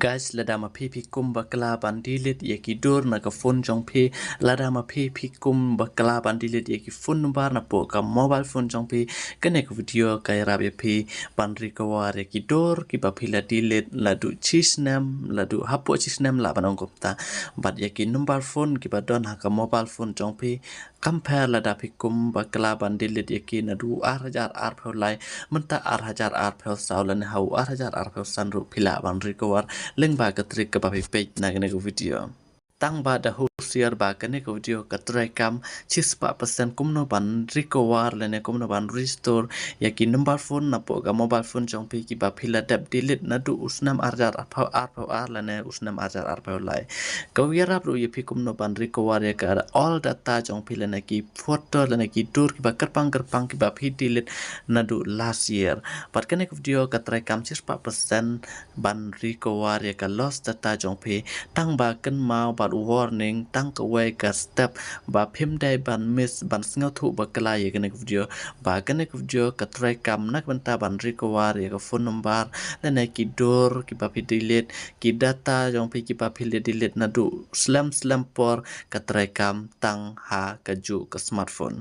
Guys, lada ma phi kum bakla bandilit yaki dur na ka phone jong phi lada ma phi kum bakla bandilit yaki phone number na po ka mobile phone jong phi connect video ka rab phi bandri ka war yaki dur ki ba phi la dilit la du chisnam la du hapo chisnam la banong kopta bat yaki number phone ki ba don ha ka mobile phone jong phi compare lada phi kum bakla bandilit yaki na du 8,000 pheu lai menta 8,000 pheu saulan hau 8,000 san ru phila bandri ka war link ba ka trik ka ba page na ka video tang ba da husiar ba ka ne ka video ka try kam 6% kumno ban recover le ne kumno ban restore ya ki number phone na po ka mobile phone jong pi ki ba phila dap delete na du usnam arjar ar le ne usnam arjar ar lai ka wi rap ru ye pi kumno ban recover ya ka all data jong pi le ne ki photo le ne ki dur ki ba kerpang ki ba phi delete na du last year but ka ne ka video ka try kam 6% ban recover ya ka lost data jong pi tang ba kan mau ba warning tang ka way ka step ba phim dai ban miss ban sngaw thu ba kala ye ka ne video ba ka ne video ka try kam nak banta ban recover ya ka phone number na ne ki dor ki ba phi delete ki data jong pi ki ba phi delete na du slam por ka try kam tang ha ka ju ka smartphone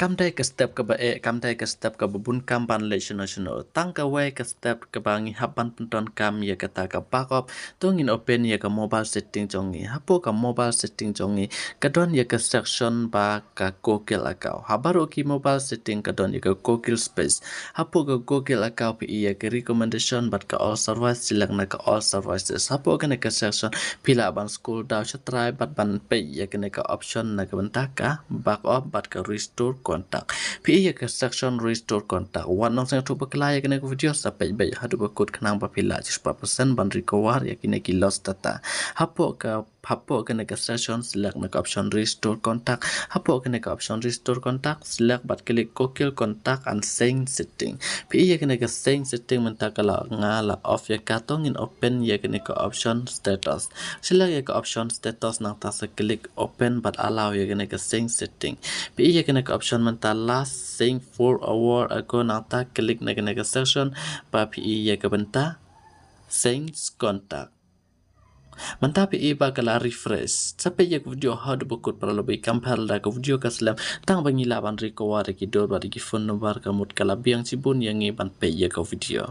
kam dai ka step ka ba kam dai ka step ka bun kam ban national tang ka way ka step ka bangi haban penton kam ya ka ta ka backup tongin open ya ka mobile setting jongi hapo ka mobile setting jongi ka don ya ka section ba ka google account habaro ki mobile setting ka don ya ka google space hapo ka google account pi ya ka recommendation but ka all service select na ka all services hapo ka ne ka section pila ban school daw try but ban pay ya ka ne ka option na ka banta ka backup but ka restore contact pi ya ka section restore contact wan nong sang tu bakla ya kena video sampai baik hadu bakut kenang papila 4% ban recover ya kena ki lost data hapo kena ka section select na option restore contact hapo kena ka option restore contact select but klik google contact and sync setting pi ya kena ka sync setting menta kala ngala off ya ka tongin open ya kena ka option status select ya ka option status nang ta se klik open but allow ya kena ka sync setting pi ya kena ka option menta last sync 4 hour ago nang ta klik na kena ka section pa pi ya ka benta sync contact manta pi iba kala refresh sampai ya video hadu bukut para lebih compare da video ka selam tang bangi laban recover ki dor ba ki phone number ka mut kala biang sibun yang ngi ban pe ya ka video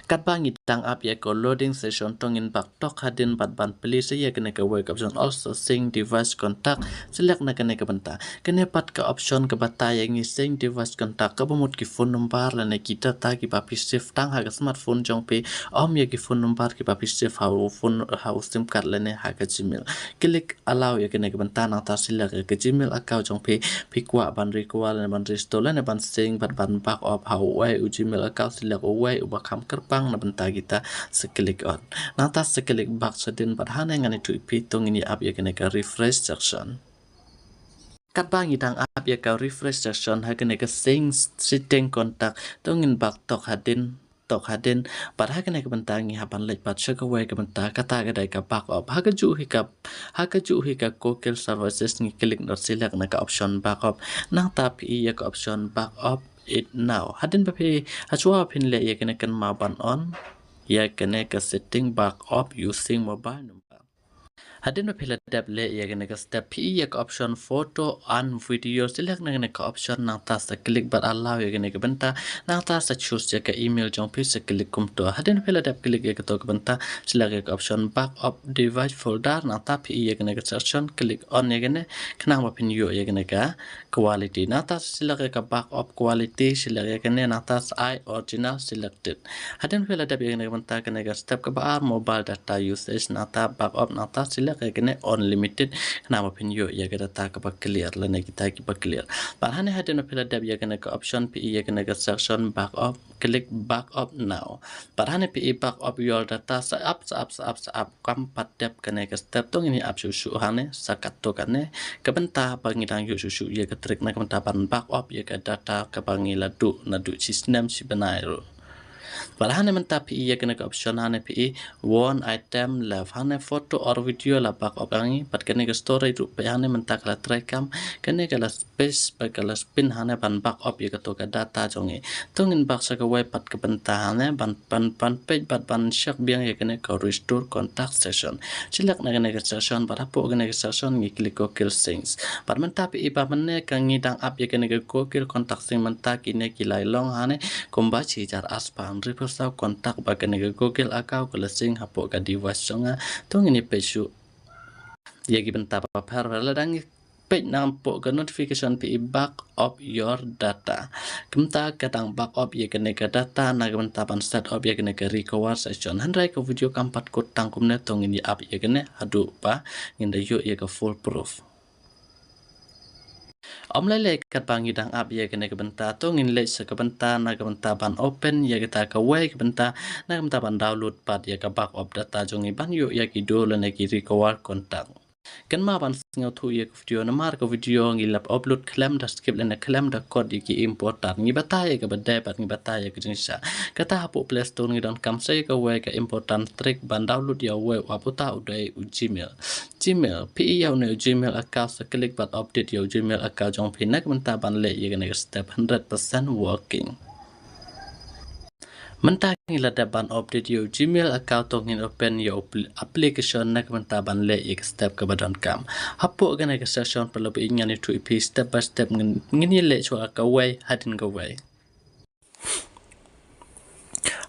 kat bangi tang up ya ko loading session tongin bak tok hadin bat ban please ya kena ka wake option also sync device contact select na kena ka banta kena pat ka option ka bata yang ngi sync device contact ka bamut ki phone number la ne ki data ki ba pi save tang ha ka smartphone jong pe om ya ki phone number ki ba pi save how sim card la ne ha ka gmail klik allow ya kena ka banta na ta select ka gmail account jong pe pi kwa ban recover la ban restore la ne ban sync bat ban back up how way gmail account select way ba kam kerpang na benta kita seklik on nata seklik back sedin padhana ngani tu ipitung ini up ya kena ka refresh section kat bangi tang up ya ka refresh section ha kena ka sync setting contact tongin back tok hadin pada kena ka bentangi hapan lek pat shaka way ka benta kata ka dai ka back up ha ka ju hi ka google services ni klik not select na ka option back up nang ta pi ya ka option back up it now hadin pa pi hachwa pin le ya kena kan ma ban on ya kena ka setting back up using mobile number hadin pa pila tab le ya kena ka step pi ya ka option photo and video select na kena ka option nang ta sa click but allow ya kena ka benta nang ta sa choose ya ka email jong pi sa click kum to hadin pila tab click ya ka to ka benta select ya ka option back up device folder nang ta pi ya kena ka section click on ya kena kenang pa pin yo ya kena ka quality nang ta select ya ka back up quality select ya kena nang ta I original selected hadin pila tab ya kena ka benta kena ka step ka ba mobile data usage nang ta back up nang ta select kayak kena unlimited kenapa pin yo ya kita tak apa clear lah nih kita kita clear bahan hati no pila dab ya kena ke option pi ya kena ke section back up klik back up now bahan pi back up your data sa up kam dab kena ke step tong ini up susu hane sakat to kane kebenta pangidang yo susu ya ke trik na kebenta back up ya ke data ke pangila nadu sistem si benairo Balahane menta PE kena ke option hane PE one item left hane foto or video la back up angi pat kena ke story tu pe hane menta kala trackam kena kala space pa kala spin hane ban back up ye to ka data jongi tungin bak sa ka web pat ke benta hane ban page bat ban shak biang ye kena ke restore contact session silak na kena ke session pat hapo kena ke session ngi klik ko kill things pat menta PE pa mane ka ngi dang up ye kena ke ko kill contact thing menta kine kilai long hane komba ci jar aspan reversa kontak bagan ke Google akau ke lesing hapo ka device songa tong ini pesu ya giben tapa par ladang page nampo ke notification pi back up your data kemta kadang back up ya kene ke data na giben tapan start up ya kene ke recover session handrai ke video kampat ko tangkum ne tong ini up ya kene hadu pa nginda yu ya ke full proof Omlele kat bangi dang up ya kena kebenta tu ngin le se kebenta na kebenta ban open ya kita ke way kebenta na kebenta ban download pad ya ke backup data jongi ban yu ya ki do le ki recover kontak kan ma ban ngau thu ya video na mar ke video ngi lap upload claim da skip le na claim da code ki important ngi bata ya ke beda pat ngi bata ya ke jinsa kata hapo play store ngi don kam sai ke way ke important trick ban download ya way aputa udai Gmail PE yau ne Gmail account sa klik bat update yau Gmail account jong pinak menta ban le ye ne step 100% working menta ngila da ban update yau Gmail account tong in open yau application nak menta ban le ye step ke badan kam hapo gana ke session perlu ingan itu ip step by step ngin le chwa ka way hadin ka way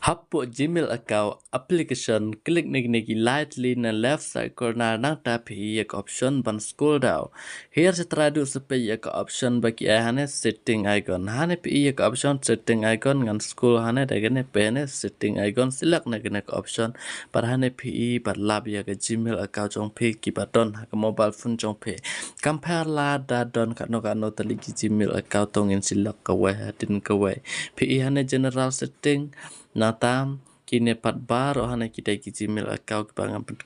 Hapo Gmail account application klik negi lightly na left side corner nang tapi ya ke option ban scroll down. Here setelah du sepe ya ke option bagi hane setting icon. Hane pi ya ke option setting icon ngan scroll hane dagane pene setting icon silak nagane ke option par hane pi par lab ya ke Gmail account jong pi ki baton ha ke mobile phone jong pi. Compare la da don kano teligi Gmail account tongin silak ke we hadin ke we. Pi hane general setting Natam kini pat bar ohana kita ki Gmail account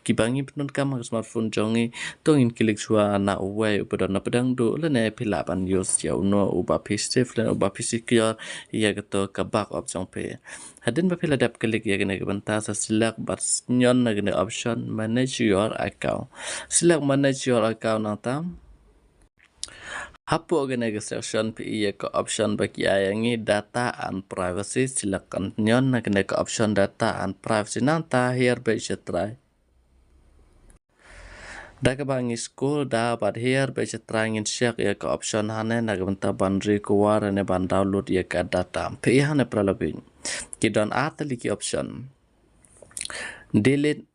kibangi penun kam smartphone jongi tongin klik chua na uwe upadon na pedang do lene pilapan yos ya uno uba safe len uba secure ya gato ka backup jong pe hadin ba pila dap klik ya gene banta sa select bat nyon na gene option manage your account select manage your account natam Hapo gana ke section pi ke option bagi ayangi data and privacy silakan nyon na gana ke option data and privacy nanta here by try. Daga bangi school da but here by try ngin check ya ke option hane na ganta ban recover ne ban download ya ke data pi hane pralabin. Kidon atali ki option delete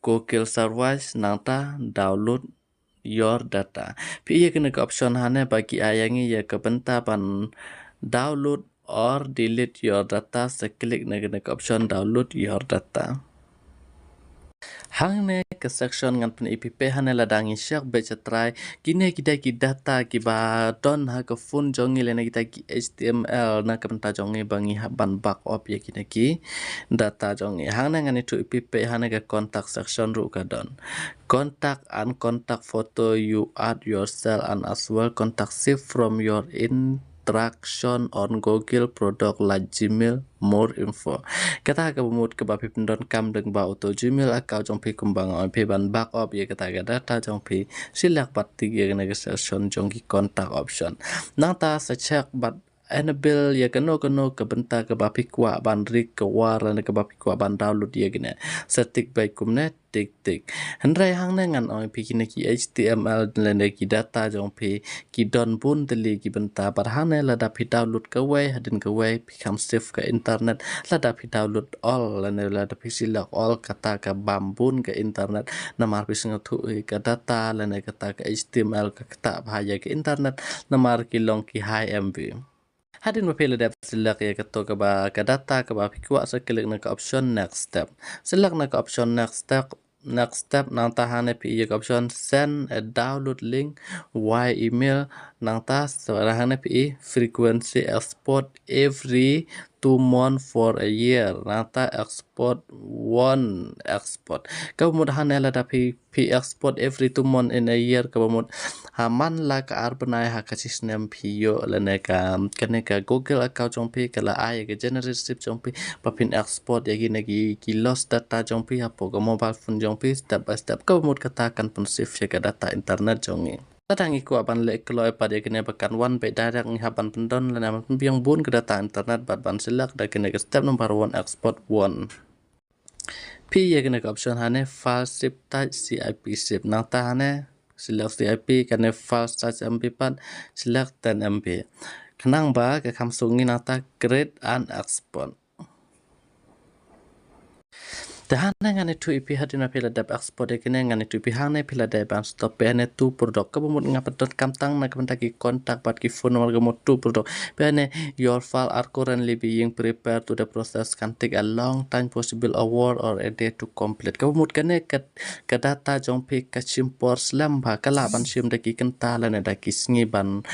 Google service nanta download your data. Pi kena ke option hane bagi ayangi ya ke benta ban download or delete your data seklik na kena ke option download your data. Hang ne ke section ngan pen IPP hane ladangi share baca try kini kita ki data ki ba don ha ke phone jongi lena kita ki HTML na ke benta jongi bangi ban backup ya kini ki data jongi hang ne ngan itu IPP hane ke contact section ru ka don contact and contact photo you add yourself and as well contact save from your interaction on Google product like Gmail more info kata ka bumut ke bapi pendon kam deng ba auto Gmail account jong pi kumbang on pi ban backup ye kata ga data jong pi silak pati ye na section jong ki contact option nang ta sa check but enable ya keno ke benta ke bapi kwa ban rik ke war na ke bapi kwa ban download ye gene setik baik kumne tik hendrai hang ngan oi pi kini ki HTML lene ki data jong pi ki don bun teli ki benta par hane la da pi download ke we hadin ke we pi kam save ke internet la da pi download all lene la da pi silak all kata ke bambun ke internet namar pi singathu ke data lene kata ke HTML ke kata bahaya ke internet namar ki long ki high MB Hadin mapila dap selak ya keto ke ba ke data ke ba pikwa sa klik na ke option next step. Selak na ke option next step nang tahane pi ke option send a download link via email nang ta sarahane pi frequency export every 2 month for a year nata export 1 export kabamut hanela da pi export every 2 month in a year kabamut haman la ka arbanai ha kasisnem piyo lene ka kene ka Google account jong pi kala ai ka generative jong pi papin export yagi nagi ki lost data jong pi hapo ka mobile phone jong pi step by step kabamut katakan pun save ka data internet jongi Tadang iku aban le keloi pada kene bakan wan be dadak ni haban pendon lana man biang bun ke data internet bat ban silak da kene step number 1 export 1 P ye kene option hane file zip type CIP zip nang ta hane select CIP kene file size MB pat select 10 MB kenang ba ke kam sungi nata create and export Tahan ngane tu ipi hadina pila dap export ekene ngane tu ipi hane pila dap stop pene tu produk kabumut ngapatot kamtang na kabantaki kontak pat ki phone nomor gamut tu produk pene your file are currently being prepared to the process can take a long time possible hour or a day to complete kabumut kene ka data jong pi ka chimpor slam ba kala ban sim daki kenta lane daki sngi ban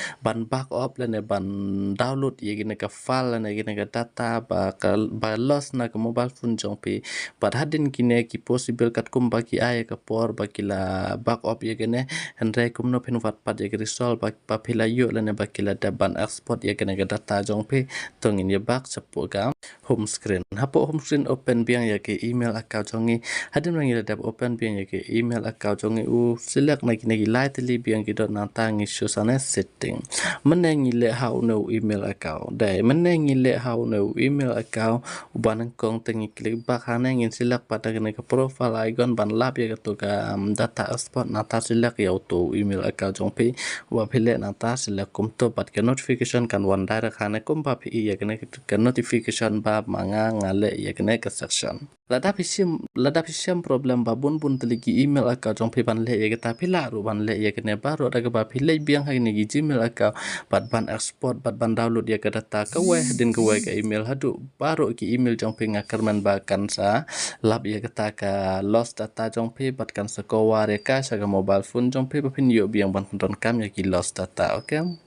back up lane ban download yegine ka file lane yegine ka data ba loss na ka mobile phone jong pi but hadin kine ki possible kat kum baki ay ka por baki la back up ye gene andre kum no pen wat pat ye resolve ba phila yo lane baki la daban export ye gene ga data jong pe tong in ye back sapo ga home screen hapo home screen open biang ye ke email account jongi hadin rang ye dab open biang ye ke email account jongi u select na kine gi lightly biang gi dot na tangi susane setting menengi le how no email account dai menengi le how no email account uban kong tengi klik bak hanengin silak pada kena ke profile icon ban lap ya ke ka data export nata silak ya auto email account jong pi wa phile nata silak kum to pat ke notification kan wan direct hane kum pa pi ya kena ke notification ba manga ngale ya kena ke section lada pisim problem babun bun teligi email account jong pi ban le ya kita pila ru ban le ya kena baru ada ke ba phile biang ha ni gmail account pat ban export pat ban download ya ke data ke we din ke we ke email hadu baru ki email jong pi ngakar man ba kan sa lab ya kata ka lost data jong pi bat kan sekowa reka sa mobile phone jong pi papin yo biang ban kam ya ki lost data okay